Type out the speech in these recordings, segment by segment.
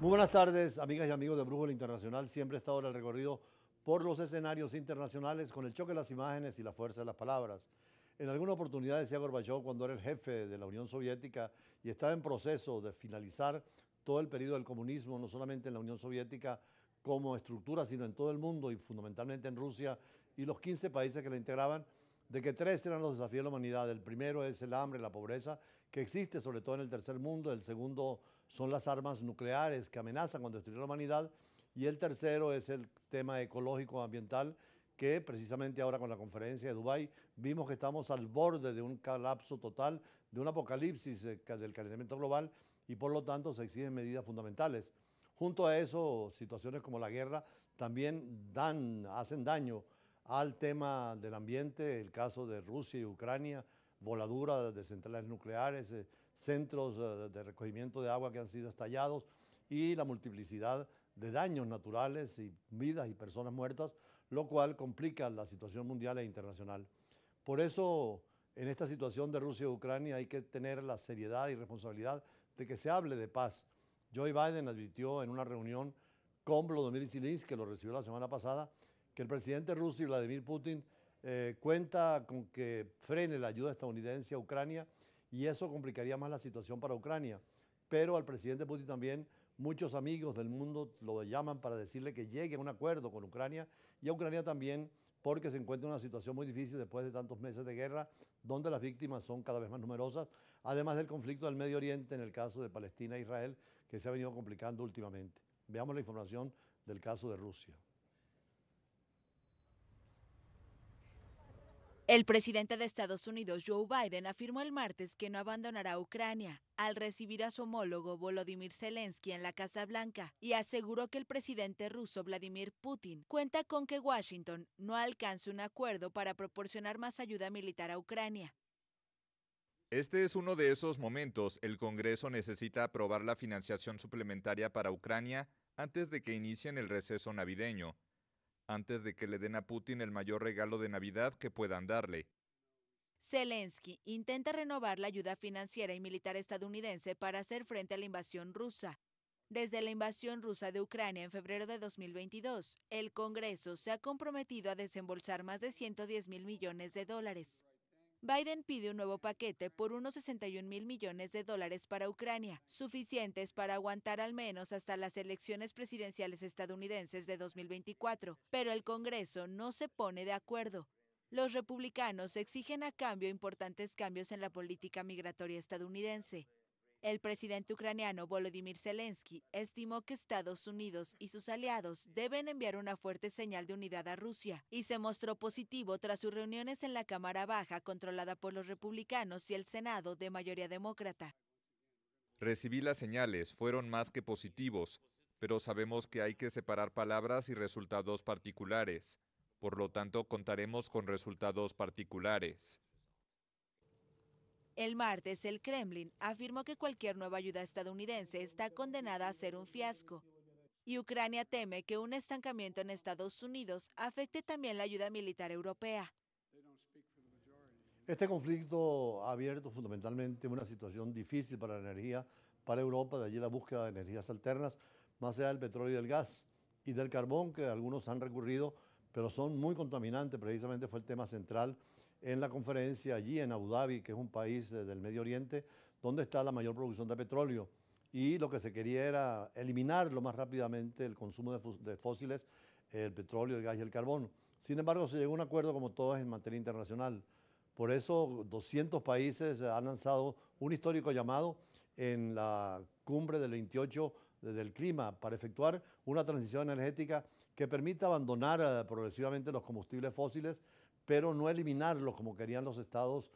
Muy buenas tardes, amigas y amigos de Brújula Internacional. Siempre está ahora el recorrido por los escenarios internacionales con el choque de las imágenes y la fuerza de las palabras. En alguna oportunidad decía Gorbachov, cuando era el jefe de la Unión Soviética y estaba en proceso de finalizar todo el periodo del comunismo, no solamente en la Unión Soviética como estructura, sino en todo el mundo y fundamentalmente en Rusia y los 15 países que la integraban, de que 3 eran los desafíos de la humanidad. El primero es el hambre, la pobreza, que existe sobre todo en el tercer mundo. El segundo son las armas nucleares que amenazan con destruir la humanidad. Y el tercero es el tema ecológico ambiental, que precisamente ahora con la conferencia de Dubái vimos que estamos al borde de un colapso total, de un apocalipsis del calentamiento global, y por lo tanto se exigen medidas fundamentales. Junto a eso, situaciones como la guerra también hacen daño al tema del ambiente, el caso de Rusia y Ucrania, voladura de centrales nucleares, centros de recogimiento de agua que han sido estallados y la multiplicidad de daños naturales y vidas y personas muertas, lo cual complica la situación mundial e internacional. Por eso, en esta situación de Rusia y Ucrania hay que tener la seriedad y responsabilidad de que se hable de paz. Joe Biden advirtió en una reunión con Volodymyr Zelensky, que lo recibió la semana pasada, que el presidente ruso, Vladimir Putin, cuenta con que frene la ayuda estadounidense a Ucrania y eso complicaría más la situación para Ucrania. Pero al presidente Putin también muchos amigos del mundo lo llaman para decirle que llegue a un acuerdo con Ucrania y a Ucrania también, porque se encuentra en una situación muy difícil después de tantos meses de guerra, donde las víctimas son cada vez más numerosas, además del conflicto del Medio Oriente en el caso de Palestina e Israel, que se ha venido complicando últimamente. Veamos la información del caso de Rusia. El presidente de Estados Unidos, Joe Biden, afirmó el martes que no abandonará Ucrania al recibir a su homólogo Volodymyr Zelensky en la Casa Blanca y aseguró que el presidente ruso Vladimir Putin cuenta con que Washington no alcance un acuerdo para proporcionar más ayuda militar a Ucrania. Este es uno de esos momentos. El Congreso necesita aprobar la financiación suplementaria para Ucrania antes de que inicien el receso navideño, antes de que le den a Putin el mayor regalo de Navidad que puedan darle. Zelensky intenta renovar la ayuda financiera y militar estadounidense para hacer frente a la invasión rusa. Desde la invasión rusa de Ucrania en febrero de 2022, el Congreso se ha comprometido a desembolsar más de 110.000 millones de dólares. Biden pide un nuevo paquete por unos 61.000 millones de dólares para Ucrania, suficientes para aguantar al menos hasta las elecciones presidenciales estadounidenses de 2024, pero el Congreso no se pone de acuerdo. Los republicanos exigen a cambio importantes cambios en la política migratoria estadounidense. El presidente ucraniano Volodymyr Zelensky estimó que Estados Unidos y sus aliados deben enviar una fuerte señal de unidad a Rusia y se mostró positivo tras sus reuniones en la Cámara Baja controlada por los republicanos y el Senado de mayoría demócrata. Recibí las señales, fueron más que positivos, pero sabemos que hay que separar palabras y resultados particulares. Por lo tanto, contaremos con resultados particulares. El martes, el Kremlin afirmó que cualquier nueva ayuda estadounidense está condenada a ser un fiasco. Y Ucrania teme que un estancamiento en Estados Unidos afecte también la ayuda militar europea. Este conflicto ha abierto fundamentalmente una situación difícil para la energía, para Europa, de allí la búsqueda de energías alternas, más allá del petróleo y del gas y del carbón, que algunos han recurrido, pero son muy contaminantes. Precisamente fue el tema central en la conferencia allí en Abu Dhabi, que es un país del Medio Oriente, donde está la mayor producción de petróleo. Y lo que se quería era eliminar lo más rápidamente el consumo de fósiles, el petróleo, el gas y el carbón. Sin embargo, se llegó a un acuerdo como todo en materia internacional. Por eso 200 países han lanzado un histórico llamado en la cumbre del 28 del clima para efectuar una transición energética que permita abandonar progresivamente los combustibles fósiles, pero no eliminarlos como querían los estados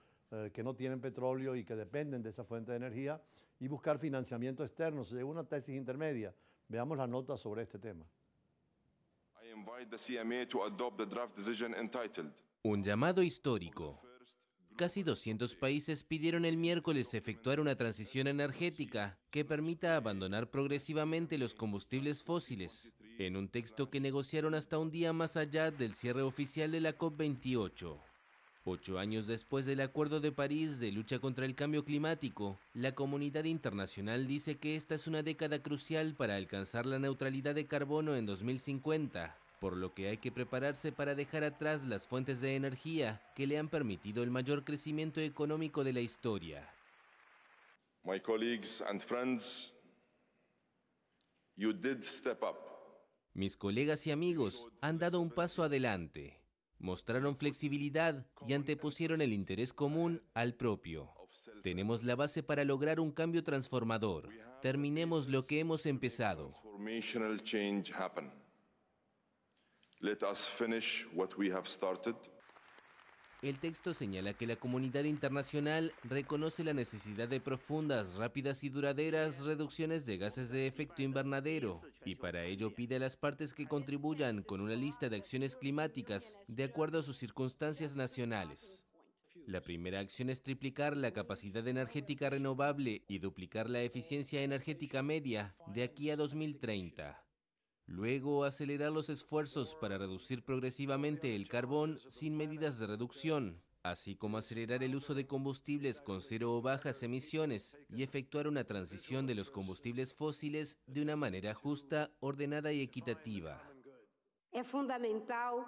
que no tienen petróleo y que dependen de esa fuente de energía, y buscar financiamiento externo. Se llegó a una tesis intermedia. Veamos la nota sobre este tema. Un llamado histórico. Casi 200 países pidieron el miércoles efectuar una transición energética que permita abandonar progresivamente los combustibles fósiles, en un texto que negociaron hasta un día más allá del cierre oficial de la COP28. 8 años después del Acuerdo de París de lucha contra el cambio climático, la comunidad internacional dice que esta es una década crucial para alcanzar la neutralidad de carbono en 2050, por lo que hay que prepararse para dejar atrás las fuentes de energía que le han permitido el mayor crecimiento económico de la historia. My colleagues and friends, you did step up. Mis colegas y amigos han dado un paso adelante. Mostraron flexibilidad y antepusieron el interés común al propio. Tenemos la base para lograr un cambio transformador. Terminemos lo que hemos empezado. Transformational change happen. Let us finish what we have started. El texto señala que la comunidad internacional reconoce la necesidad de profundas, rápidas y duraderas reducciones de gases de efecto invernadero y para ello pide a las partes que contribuyan con una lista de acciones climáticas de acuerdo a sus circunstancias nacionales. La primera acción es triplicar la capacidad energética renovable y duplicar la eficiencia energética media de aquí a 2030. Luego, acelerar los esfuerzos para reducir progresivamente el carbón sin medidas de reducción, así como acelerar el uso de combustibles con cero o bajas emisiones y efectuar una transición de los combustibles fósiles de una manera justa, ordenada y equitativa. Es fundamental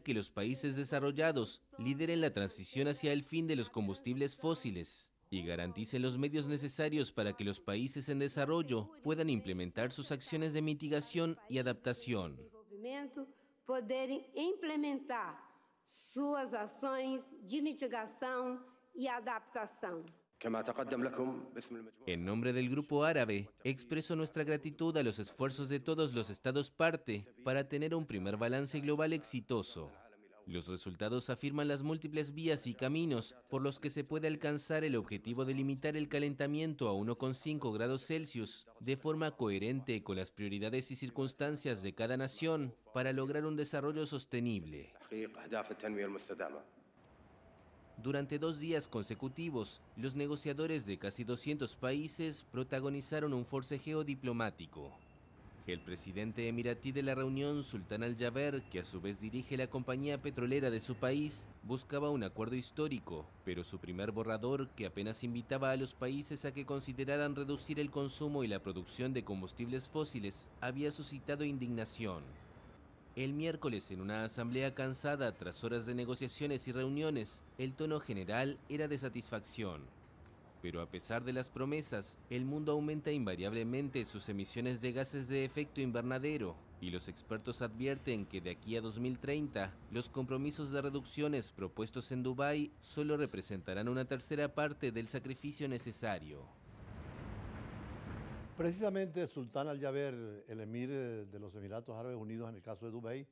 que los países desarrollados lideren la transición hacia el fin de los combustibles fósiles y garanticen los medios necesarios para que los países en desarrollo puedan implementar sus acciones de mitigación y adaptación. poderem implementar suas ações de mitigação e adaptação. En nombre del Grupo Árabe, expreso nuestra gratitud a los esfuerzos de todos los Estados parte para tener un primer balance global exitoso. Los resultados afirman las múltiples vías y caminos por los que se puede alcanzar el objetivo de limitar el calentamiento a 1,5 grados Celsius de forma coherente con las prioridades y circunstancias de cada nación para lograr un desarrollo sostenible. Durante 2 días consecutivos, los negociadores de casi 200 países protagonizaron un forcejeo diplomático. El presidente emiratí de la reunión, Sultan Al-Jaber, que a su vez dirige la compañía petrolera de su país, buscaba un acuerdo histórico, pero su primer borrador, que apenas invitaba a los países a que consideraran reducir el consumo y la producción de combustibles fósiles, había suscitado indignación. El miércoles, en una asamblea cansada tras horas de negociaciones y reuniones, el tono general era de satisfacción. Pero a pesar de las promesas, el mundo aumenta invariablemente sus emisiones de gases de efecto invernadero y los expertos advierten que de aquí a 2030, los compromisos de reducciones propuestos en Dubái solo representarán una tercera parte del sacrificio necesario. Precisamente Sultan Al-Jaber, el emir de los Emiratos Árabes Unidos en el caso de Dubái,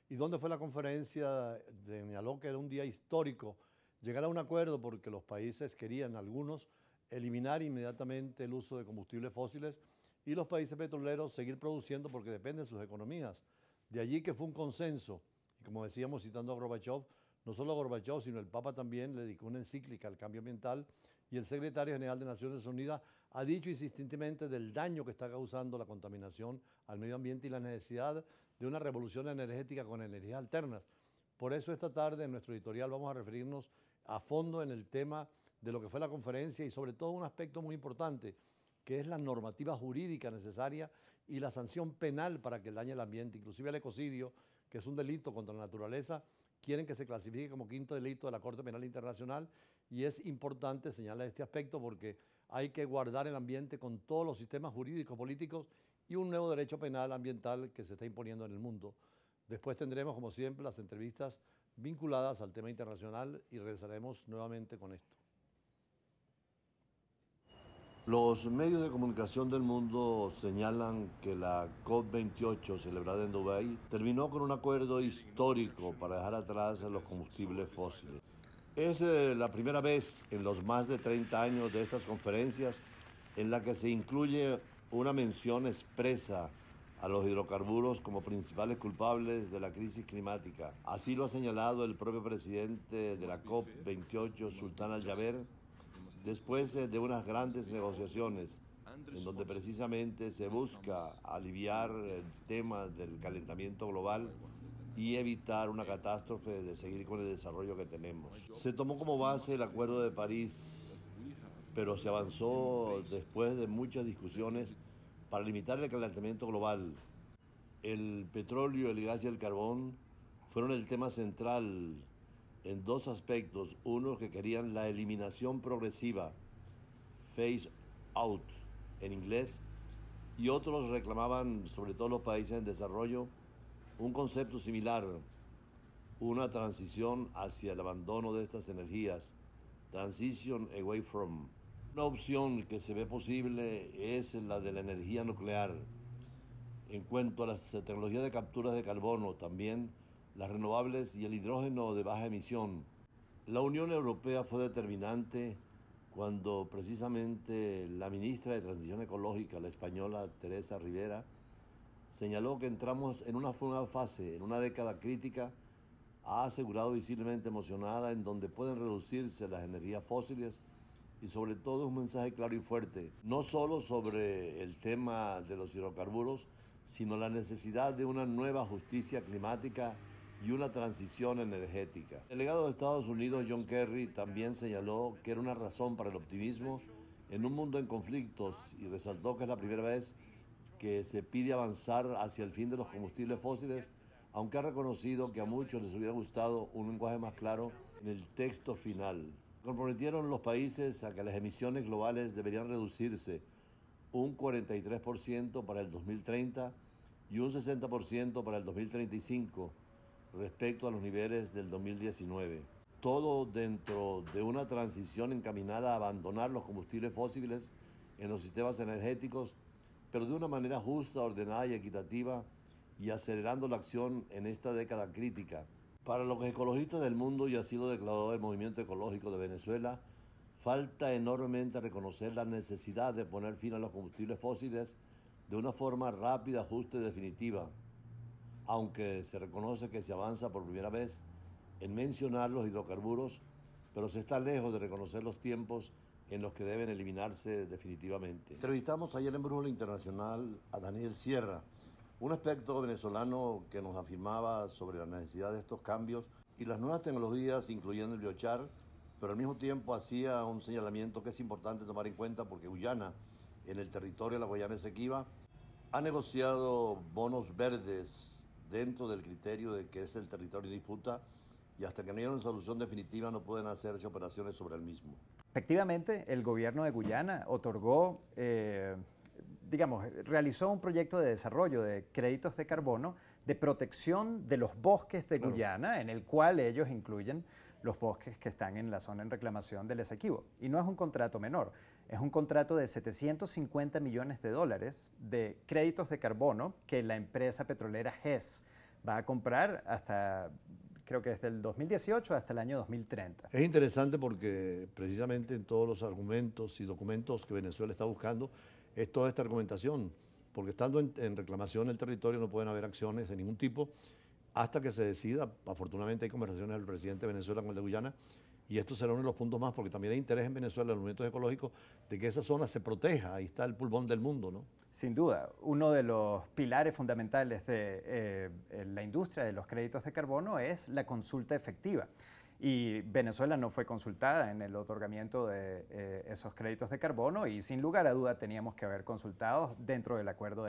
y donde fue la conferencia, señaló que era un día histórico llegar a un acuerdo porque los países querían, algunos, eliminar inmediatamente el uso de combustibles fósiles y los países petroleros seguir produciendo porque dependen de sus economías. De allí que fue un consenso. Y como decíamos, citando a Gorbachev, no solo Gorbachev, sino el Papa también le dedicó una encíclica al cambio ambiental y el secretario general de Naciones Unidas ha dicho insistentemente del daño que está causando la contaminación al medio ambiente y la necesidad de una revolución energética con energías alternas. Por eso esta tarde en nuestro editorial vamos a referirnos a fondo en el tema de lo que fue la conferencia y sobre todo un aspecto muy importante, que es la normativa jurídica necesaria y la sanción penal para que dañe el ambiente, inclusive el ecocidio, que es un delito contra la naturaleza, quieren que se clasifique como quinto delito de la Corte Penal Internacional y es importante señalar este aspecto porque hay que guardar el ambiente con todos los sistemas jurídicos, políticos y un nuevo derecho penal ambiental que se está imponiendo en el mundo. Después tendremos, como siempre, las entrevistas vinculadas al tema internacional y regresaremos nuevamente con esto. Los medios de comunicación del mundo señalan que la COP28 celebrada en Dubái terminó con un acuerdo histórico para dejar atrás los combustibles fósiles. Es la primera vez en los más de 30 años de estas conferencias en la que se incluye una mención expresa a los hidrocarburos como principales culpables de la crisis climática. Así lo ha señalado el propio presidente de la COP28, Sultan Al-Jaber, después de unas grandes negociaciones en donde precisamente se busca aliviar el tema del calentamiento global y evitar una catástrofe de seguir con el desarrollo que tenemos. Se tomó como base el Acuerdo de París, pero se avanzó después de muchas discusiones para limitar el calentamiento global. El petróleo, el gas y el carbón fueron el tema central en dos aspectos. Unos que querían la eliminación progresiva, phase out en inglés, y otros reclamaban, sobre todo los países en desarrollo, un concepto similar, una transición hacia el abandono de estas energías, transition away from. Una opción que se ve posible es la de la energía nuclear. En cuanto a las tecnologías de captura de carbono, también las renovables y el hidrógeno de baja emisión. La Unión Europea fue determinante cuando precisamente la ministra de Transición Ecológica, la española Teresa Rivera, señaló que entramos en una nueva fase, en una década crítica, ha asegurado visiblemente emocionada, en donde pueden reducirse las energías fósiles y sobre todo un mensaje claro y fuerte, no solo sobre el tema de los hidrocarburos, sino la necesidad de una nueva justicia climática y una transición energética. El delegado de Estados Unidos, John Kerry, también señaló que era una razón para el optimismo en un mundo en conflictos y resaltó que es la primera vez que se pide avanzar hacia el fin de los combustibles fósiles, aunque ha reconocido que a muchos les hubiera gustado un lenguaje más claro en el texto final. Comprometieron los países a que las emisiones globales deberían reducirse un 43% para el 2030 y un 60% para el 2035 respecto a los niveles del 2019. Todo dentro de una transición encaminada a abandonar los combustibles fósiles en los sistemas energéticos, pero de una manera justa, ordenada y equitativa, y acelerando la acción en esta década crítica. Para los ecologistas del mundo, y así lo declaró el Movimiento Ecológico de Venezuela, falta enormemente reconocer la necesidad de poner fin a los combustibles fósiles de una forma rápida, justa y definitiva, aunque se reconoce que se avanza por primera vez en mencionar los hidrocarburos, pero se está lejos de reconocer los tiempos en los que deben eliminarse definitivamente. Entrevistamos ayer en Brújula Internacional a Daniel Sierra, un experto venezolano que nos afirmaba sobre la necesidad de estos cambios y las nuevas tecnologías, incluyendo el biochar, pero al mismo tiempo hacía un señalamiento que es importante tomar en cuenta porque Guyana, en el territorio de la Guayana Esequiba, ha negociado bonos verdes dentro del criterio de que es el territorio en disputa y hasta que no haya una solución definitiva no pueden hacerse operaciones sobre el mismo. Efectivamente, el gobierno de Guyana otorgó, realizó un proyecto de desarrollo de créditos de carbono de protección de los bosques de Guyana, en el cual ellos incluyen los bosques que están en la zona en reclamación del Esequibo. Y no es un contrato menor, es un contrato de $750 millones de créditos de carbono que la empresa petrolera Hess va a comprar hasta, creo que desde el 2018 hasta el año 2030. Es interesante porque precisamente en todos los argumentos y documentos que Venezuela está buscando es toda esta argumentación, porque estando en reclamación del territorio no pueden haber acciones de ningún tipo hasta que se decida. Afortunadamente hay conversaciones del presidente de Venezuela con el de Guyana y esto será uno de los puntos más, porque también hay interés en Venezuela, en los movimientos ecológicos, de que esa zona se proteja. Ahí está el pulmón del mundo, ¿no? Sin duda, uno de los pilares fundamentales de la industria de los créditos de carbono es la consulta efectiva. Y Venezuela no fue consultada en el otorgamiento de esos créditos de carbono y sin lugar a duda teníamos que haber consultado dentro del acuerdo